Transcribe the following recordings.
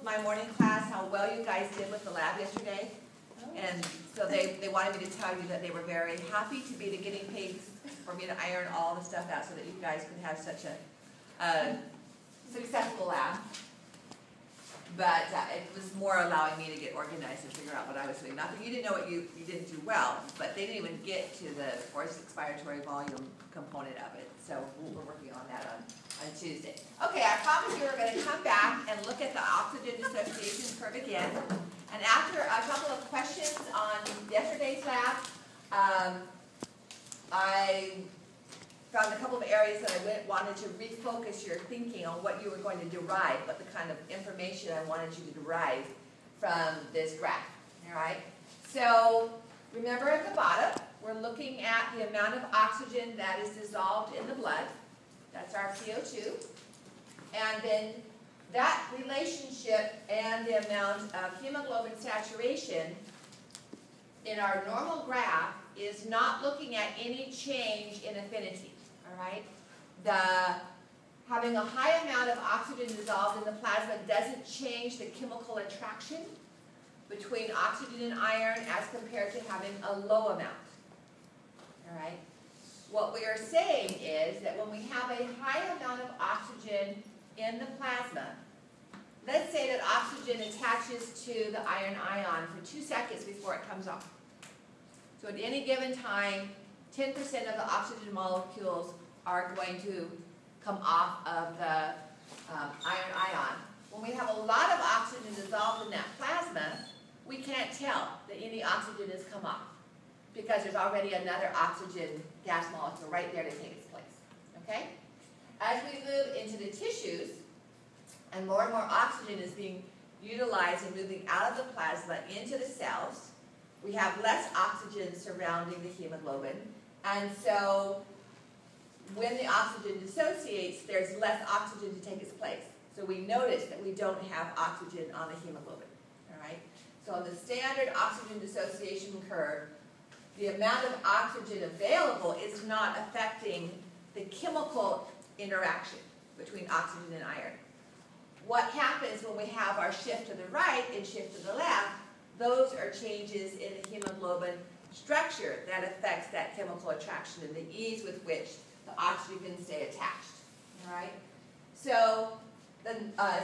my morning class how well you guys did with the lab yesterday. And so they wanted me to tell you that they were very happy to be the guinea pigs for me to iron all the stuff out so that you guys could have such a successful lab. But it was more allowing me to get organized and figure out what I was doing. Not that you didn't know what you didn't do well, but they didn't even get to the forced expiratory volume component of it. So we're working on that on Tuesday. Okay, I promised you we're going to come back and look at the oxygen dissociation curve again. And after a couple of questions on yesterday's lab, I found a couple of areas that I wanted to refocus your thinking on what you were going to derive, what the kind of information I wanted you to derive from this graph. All right? So remember at the bottom, we're looking at the amount of oxygen that is dissolved in the blood. That's our CO2. And then that relationship and the amount of hemoglobin saturation in our normal graph is not looking at any change in affinity. All right? Having a high amount of oxygen dissolved in the plasma doesn't change the chemical attraction between oxygen and iron as compared to having a low amount. All right? What we are saying is that when we have a high amount of oxygen in the plasma, let's say that oxygen attaches to the iron ion for 2 seconds before it comes off. So at any given time, 10% of the oxygen molecules are going to come off of the iron ion. When we have a lot of oxygen dissolved in that plasma, we can't tell that any oxygen has come off because there's already another oxygen gas molecule right there to take its place. Okay? As we move into the tissues, and more oxygen is being utilized and moving out of the plasma into the cells, we have less oxygen surrounding the hemoglobin, and so when the oxygen dissociates, there's less oxygen to take its place. So we notice that we don't have oxygen on the hemoglobin. All right? So on the standard oxygen dissociation curve, the amount of oxygen available is not affecting the chemical interaction between oxygen and iron. What happens when we have our shift to the right and shift to the left, those are changes in the hemoglobin structure that affects that chemical attraction and the ease with which the oxygen can stay attached. All right? So the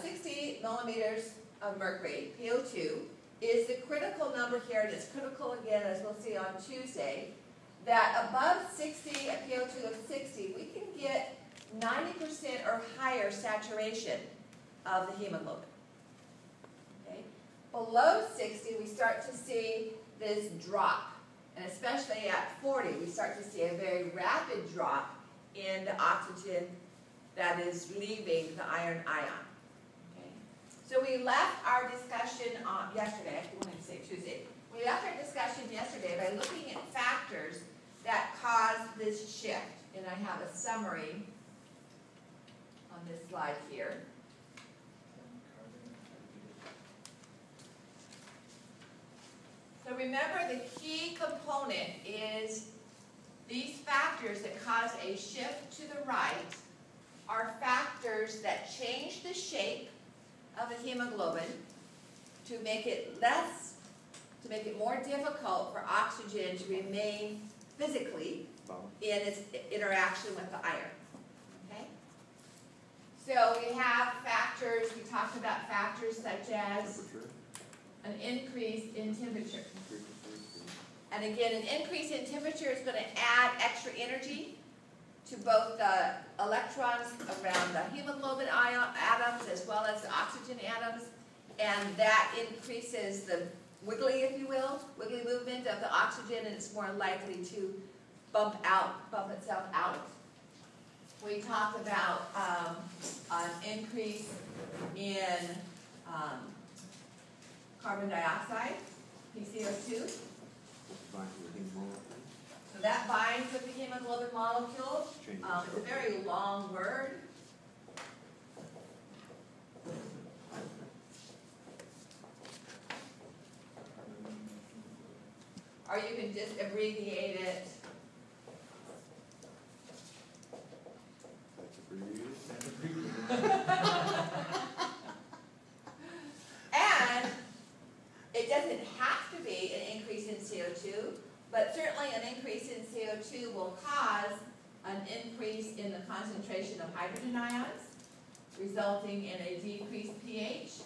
60 millimeters of mercury, PO2, is the critical number here, and it's critical again, as we'll see on Tuesday, that above 60, a PO2 of 60, we can get 90% or higher saturation of the hemoglobin. Okay? Below 60, we start to see this drop, and especially at 40, we start to see a very rapid drop in the oxygen that is leaving the iron ion. Okay? So we left our discussion on yesterday, I wanted to say Tuesday. We left our discussion yesterday by looking at factors that cause this shift, and I have a summary on this slide here. So remember, the key component is these factors that cause a shift to the right are factors that change the shape of the hemoglobin to make it more difficult for oxygen to remain physically in its interaction with the iron. Okay? So we have factors, we talked about factors such as an increase in temperature. And again, an increase in temperature is going to add extra energy to both the electrons around the hemoglobin ion atoms as well as the oxygen atoms, and that increases the wiggly, if you will, wiggly movement of the oxygen, and it's more likely to bump itself out. We talked about an increase in carbon dioxide, PCO2. So that binds with the hemoglobin molecule. It's a very long word. Or you can just abbreviate it. doesn't have to be an increase in CO2, but certainly an increase in CO2 will cause an increase in the concentration of hydrogen ions, resulting in a decreased pH.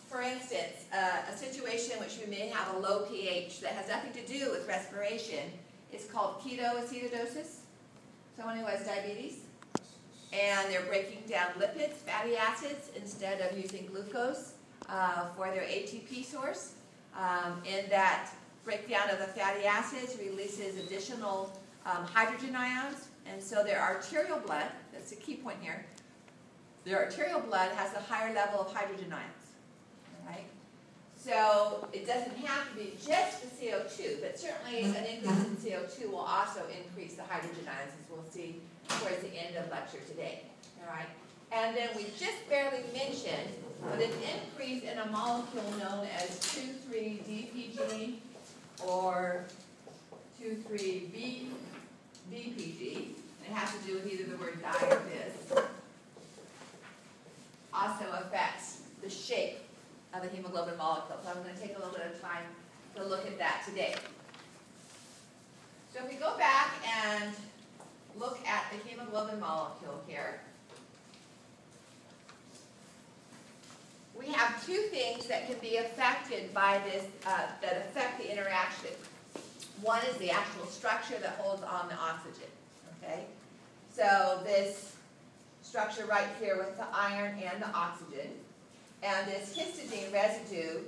For instance, a situation in which we may have a low pH that has nothing to do with respiration is called ketoacidosis. Someone who has diabetes, and they're breaking down lipids, fatty acids, instead of using glucose for their ATP source. And that breakdown of the fatty acids releases additional hydrogen ions, and so their arterial blood, that's the key point here, their arterial blood has a higher level of hydrogen ions, all right? So it doesn't have to be just the CO2, but certainly an increase in CO2 will also increase the hydrogen ions, as we'll see towards the end of lecture today, all right? And then we just barely mentioned that an increase in a molecule known as 2,3-DPG or 2,3-BPG, it has to do with either the word di or this, also affects the shape of the hemoglobin molecule. So I'm going to take a little bit of time to look at that today. So if we go back and look at the hemoglobin molecule here, we have two things that can be affected by this, that affect the interaction. One is the actual structure that holds on the oxygen, okay? So this structure right here with the iron and the oxygen, and this histidine residue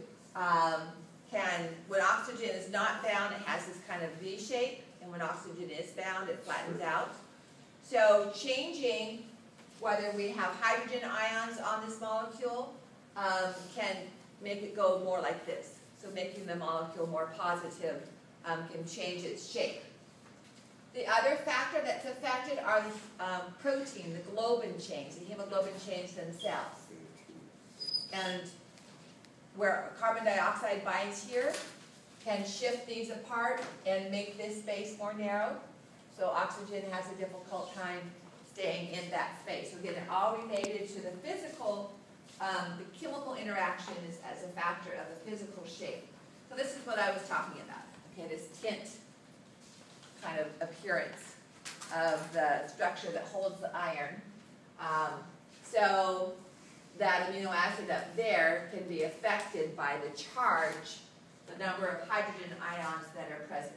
when oxygen is not bound, it has this kind of V shape, and when oxygen is bound, it flattens out. So changing whether we have hydrogen ions on this molecule can make it go more like this. So making the molecule more positive can change its shape. The other factor that's affected are the protein, the globin chains, the hemoglobin chains themselves. And where carbon dioxide binds here can shift these apart and make this space more narrow. So oxygen has a difficult time staying in that space. So again, they're all related to the physical, the chemical interaction is as a factor of the physical shape. So this is what I was talking about. Okay, this tint kind of appearance of the structure that holds the iron. So that amino acid up there can be affected by the charge, the number of hydrogen ions that are present.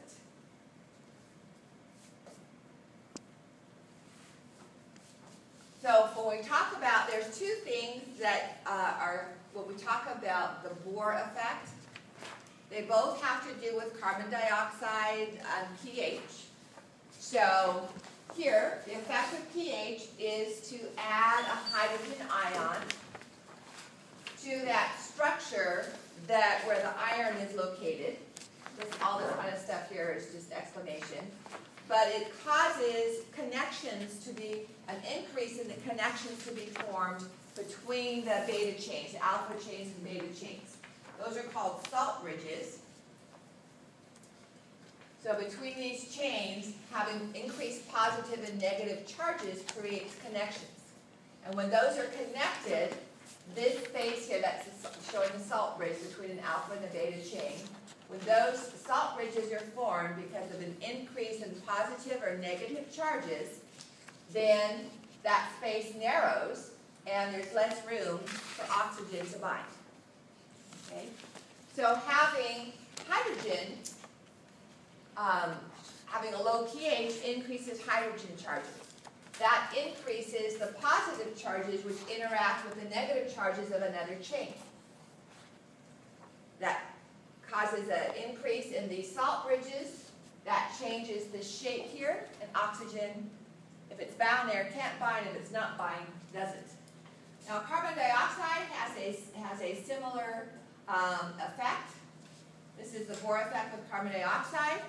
So when we talk about, there's two things that are, when we talk about the Bohr effect, they both have to do with carbon dioxide and pH. So here, the effect of pH is to add a hydrogen ion to that structure that where the iron is located. All this kind of stuff here is just explanation. But it causes connections to be, an increase in the connections to be formed between the beta chains, alpha chains and beta chains. Those are called salt bridges. So between these chains, having increased positive and negative charges creates connections. And when those are connected, this space here, that's showing the salt bridge between an alpha and a beta chain, when those salt bridges are formed because of an increase in positive or negative charges, then that space narrows and there's less room for oxygen to bind. Okay? So having hydrogen, having a low pH increases hydrogen charges. That increases the positive charges which interact with the negative charges of another chain. That causes an increase in these salt bridges. That changes the shape here, and oxygen, if it's bound there, can't bind. If it's not bound, doesn't. Now, carbon dioxide has a similar effect. This is the Bohr effect with carbon dioxide.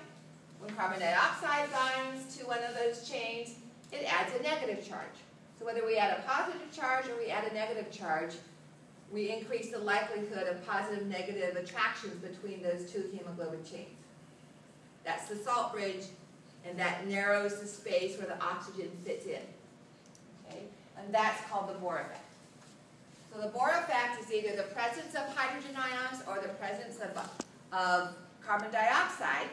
When carbon dioxide binds to one of those chains, it adds a negative charge. So whether we add a positive charge or we add a negative charge, we increase the likelihood of positive-negative attractions between those two hemoglobin chains. That's the salt bridge, and that narrows the space where the oxygen fits in. Okay? And that's called the Bohr effect. So the Bohr effect is either the presence of hydrogen ions or the presence of carbon dioxide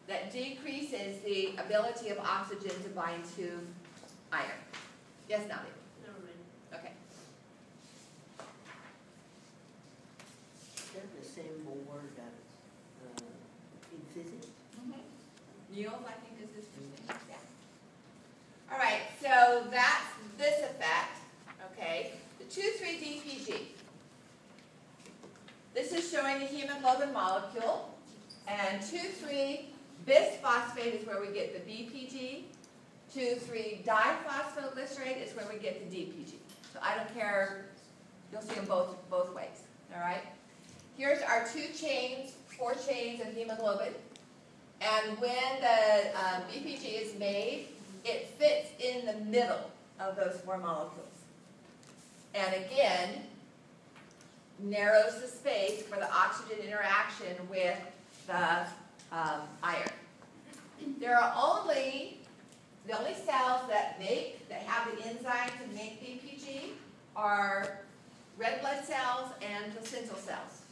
that decreases the ability of oxygen to bind to iron. Yes, Nadia? Never mind. Okay. They're the same Bohr that in physics. Neil, I think is this thing. Yeah. All right, so that's this effect. Okay, the 2,3-DPG. This is showing the hemoglobin molecule, and 2,3-bisphosphate is where we get the BPG. 2,3-diphosphoglycerate is where we get the DPG. So I don't care. You'll see them both ways. All right. Here's our 4 chains of hemoglobin. And when the BPG is made, it fits in the middle of those 4 molecules. And again, narrows the space for the oxygen interaction with the iron. There are the only cells that have the enzyme to make BPG are red blood cells and placental cells.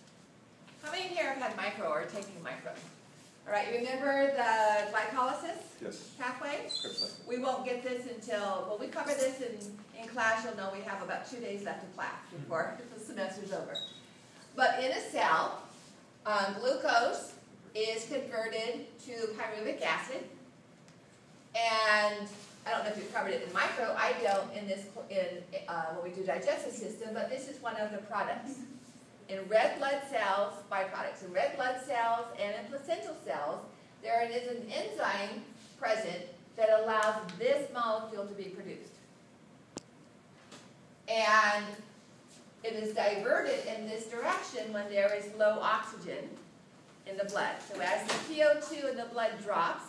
How many here have had micro or are taking micro? All right, you remember the glycolysis pathway? Yes. We won't get this until, well, we cover this in class. You'll know we have about 2 days left of class before the semester's over. But in a cell, glucose is converted to pyruvic acid. And I don't know if you've covered it in micro. I don't in when we do digestive system, but this is one of the products. In red blood cells, byproducts. In red blood cells and in placental cells, there is an enzyme present that allows this molecule to be produced. And it is diverted in this direction when there is low oxygen in the blood. So as the PO2 in the blood drops,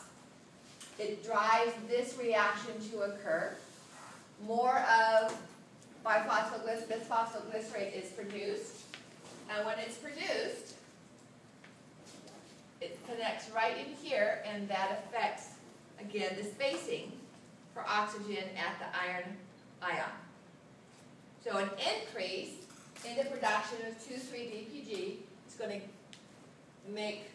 it drives this reaction to occur. More of bisphosphoglycerate is produced. And when it's produced, it connects right in here, and that affects, again, the spacing for oxygen at the iron ion. So an increase in the production of 2,3-DPG is going to make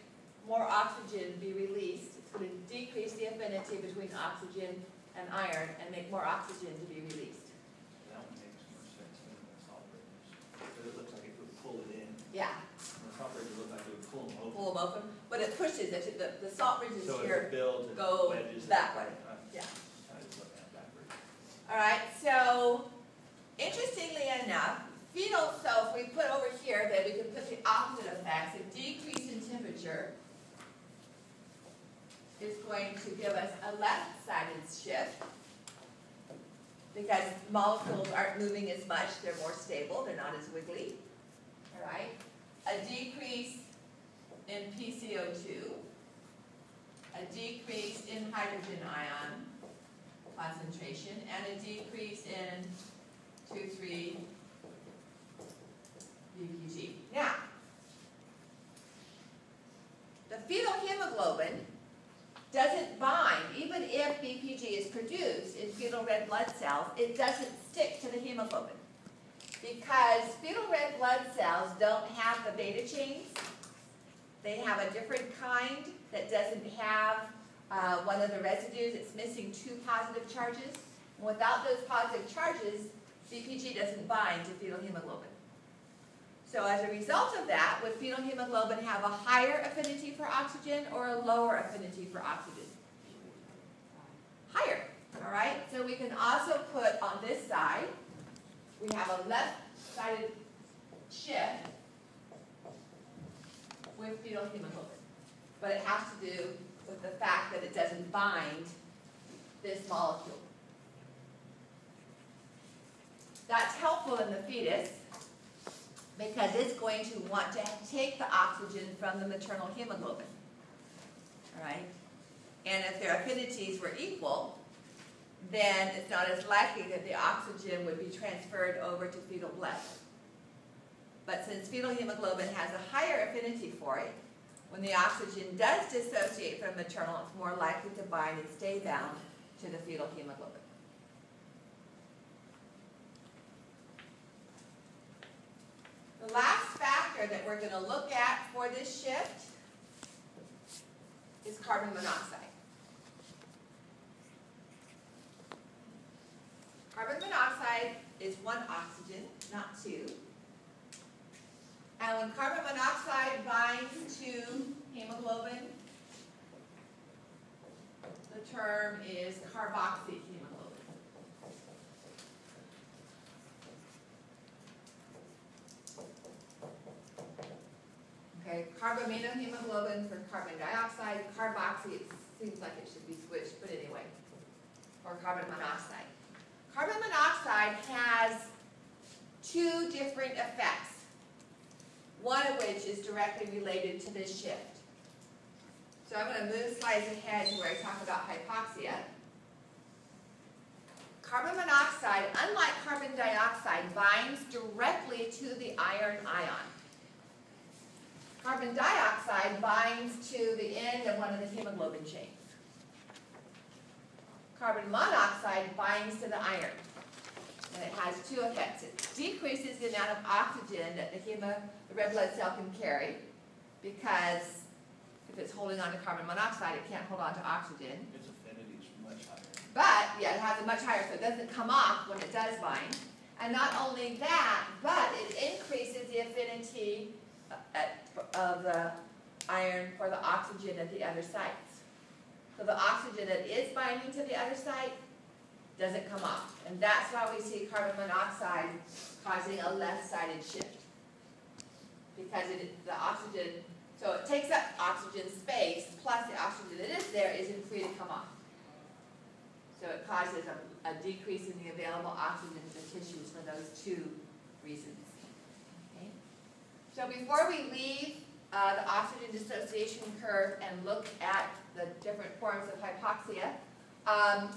more oxygen be released. It's going to decrease the affinity between oxygen and iron and make more oxygen to be released. That one makes more sense than the salt bridges. But it looks like it would pull it in. Yeah. The salt bridges look like it would pull them over. Pull them open, but it pushes it. The salt ridges So here it builds and go wedges that it. way. Yeah. I was looking at backwards. All right, so interestingly enough, phenol, so if we put over here that we can put the opposite effects, a decrease in temperature is going to give us a left-sided shift because molecules aren't moving as much, they're more stable, they're not as wiggly. All right, a decrease in PCO2, a decrease in hydrogen ion concentration, and a decrease in 2,3-DPG. Now, the fetal hemoglobin doesn't bind, even if BPG is produced in fetal red blood cells, it doesn't stick to the hemoglobin. Because fetal red blood cells don't have the beta chains. They have a different kind that doesn't have one of the residues. It's missing 2 positive charges. And without those positive charges, BPG doesn't bind to fetal hemoglobin. So as a result of that, would fetal hemoglobin have a higher affinity for oxygen or a lower affinity for oxygen? Higher, all right? So we can also put on this side, we have a left-sided shift with fetal hemoglobin. But it has to do with the fact that it doesn't bind this molecule. That's helpful in the fetus because it's going to want to take the oxygen from the maternal hemoglobin. All right? And if their affinities were equal, then it's not as likely that the oxygen would be transferred over to fetal blood. But since fetal hemoglobin has a higher affinity for it, when the oxygen does dissociate from maternal, it's more likely to bind and stay bound to the fetal hemoglobin. factor that we're going to look at for this shift is carbon monoxide. Carbon monoxide is one oxygen, not two. And when carbon monoxide binds to hemoglobin, the term is carboxyhemoglobin. Okay, carbaminohemoglobin for carbon dioxide, carboxy, it seems like it should be switched, but anyway, or carbon monoxide. Carbon monoxide has two different effects, one of which is directly related to this shift. So I'm going to move slides ahead to where I talk about hypoxia. Carbon monoxide, unlike carbon dioxide, binds directly to the iron ion. Carbon dioxide binds to the end of one of the hemoglobin chains. Carbon monoxide binds to the iron, and it has two effects. It decreases the amount of oxygen that the red blood cell can carry, because if it's holding on to carbon monoxide, it can't hold on to oxygen. Its affinity is much higher. But, yeah, it has a much higher, so it doesn't come off when it does bind. And not only that, but it increases the affinity of the iron for the oxygen at the other sites. So the oxygen that is binding to the other site doesn't come off. And that's why we see carbon monoxide causing a left-sided shift. Because the oxygen, so it takes up oxygen space, plus the oxygen that is there isn't free to come off. So it causes a decrease in the available oxygen to the tissues for those two reasons. Okay? So before we leave the oxygen dissociation curve and look at the different forms of hypoxia, are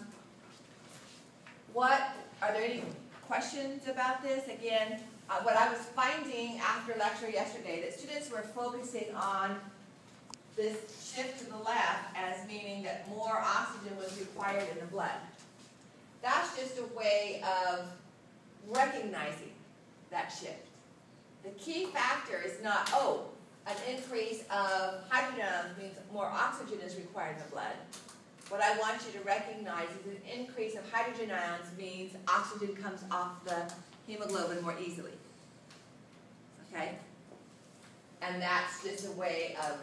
there any questions about this? Again, what I was finding after lecture yesterday, that students were focusing on this shift to the left as meaning that more oxygen was required in the blood. That's just a way of recognizing that shift. The key factor is not, an increase of hydrogen ions means more oxygen is required in the blood. What I want you to recognize is an increase of hydrogen ions means oxygen comes off the hemoglobin more easily. Okay? And that's just a way of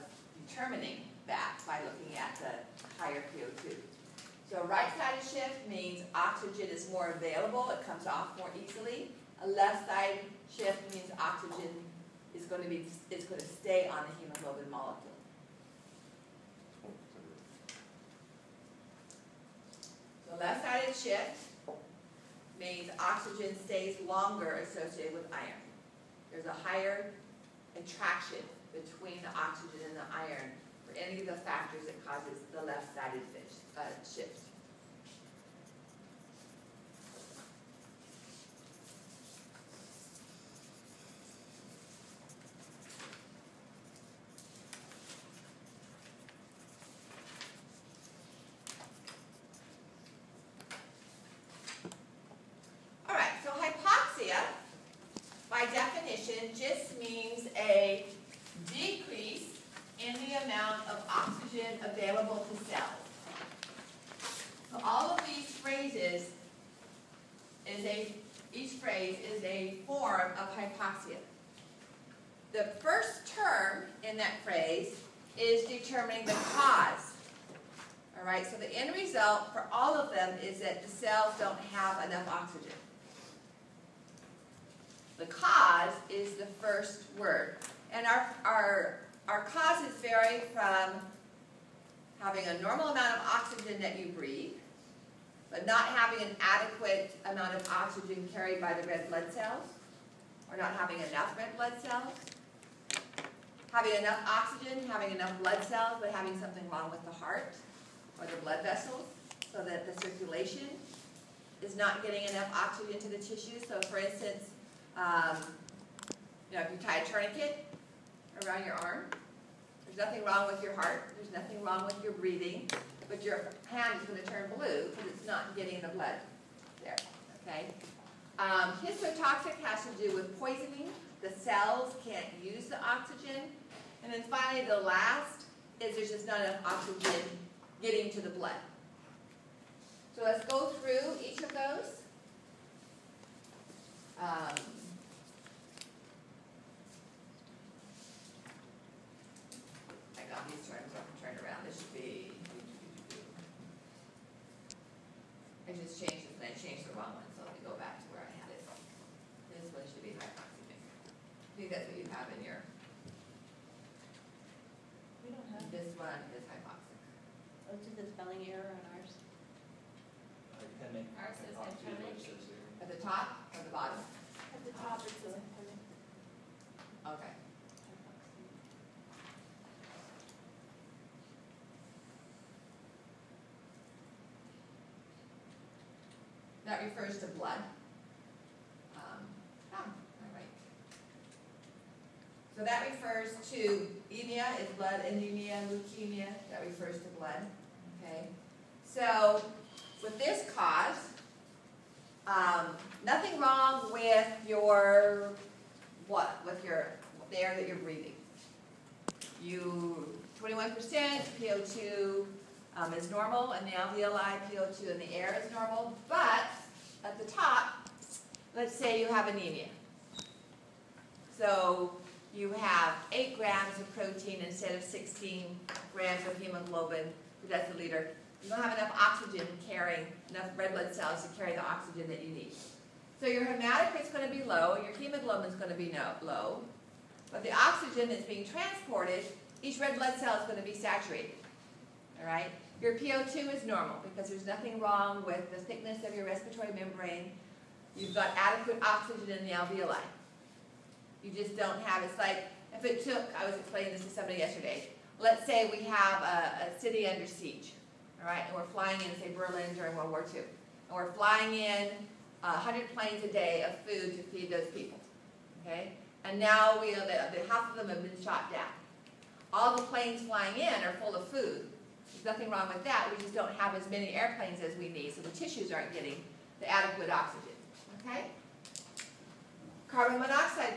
determining that by looking at the higher PO2. So right-sided shift means oxygen is more available, it comes off more easily. A left-sided shift means oxygen is going to stay on the hemoglobin molecule. So left-sided shift means oxygen stays longer associated with iron. There's a higher attraction between the oxygen and the iron for any of the factors that causes the left-sided shift. All right, so hypoxia, by definition, just means a decrease in the amount of oxygen available to cells. So all of these phrases each phrase is a form of hypoxia. The first term in that phrase is determining the cause. All right, so the end result for all of them is that the cells don't have enough oxygen. The cause is the first word. And our causes vary from having a normal amount of oxygen that you breathe, but not having an adequate amount of oxygen carried by the red blood cells, or not having enough red blood cells, having enough oxygen, having enough blood cells, but having something wrong with the heart or the blood vessels, so that the circulation is not getting enough oxygen to the tissue. So for instance, if you tie a tourniquet around your arm, there's nothing wrong with your heart, there's nothing wrong with your breathing, but your hand is going to turn blue because it's not getting the blood there, okay? Histotoxic has to do with poisoning. the cells can't use the oxygen. And then finally, the last is there's just not enough oxygen getting to the blood. So let's go through each of those. I got these turned around. This should be. I just changed this and I changed the wrong one, so let me go back to where I had it. This one should be hypoxic. I think that's what you have in your. We don't have, This one is hypoxic. oh, it's the spelling error on ours. Depending. Ours says What it hypogenic. says here. At the top or the bottom? At the top it says hypogenic. Okay. That refers to blood. All right. So that refers to anemia, is blood anemia, leukemia, that refers to blood, okay? So with this cause, nothing wrong with your, with your, the air that you're breathing. 21% PO2 is normal, and the alveoli PO2 in the air is normal, but at the top, let's say you have anemia. So you have 8 grams of protein instead of 16 grams of hemoglobin per deciliter. You don't have enough oxygen carrying, enough red blood cells to carry the oxygen that you need. So your hematocrit's going to be low, your hemoglobin's going to be low, but the oxygen that's being transported, each red blood cell is going to be saturated. All right? Your PO2 is normal because there's nothing wrong with the thickness of your respiratory membrane. You've got adequate oxygen in the alveoli. You just don't have, it's like, if it took, I was explaining this to somebody yesterday, let's say we have a city under siege, all right, and we're flying in, say, Berlin during World War II, and we're flying in 100 planes a day of food to feed those people, okay? And now half of them have been shot down. All the planes flying in are full of food. There's nothing wrong with that. We just don't have as many airplanes as we need, so the tissues aren't getting the adequate oxygen, okay? Carbon monoxide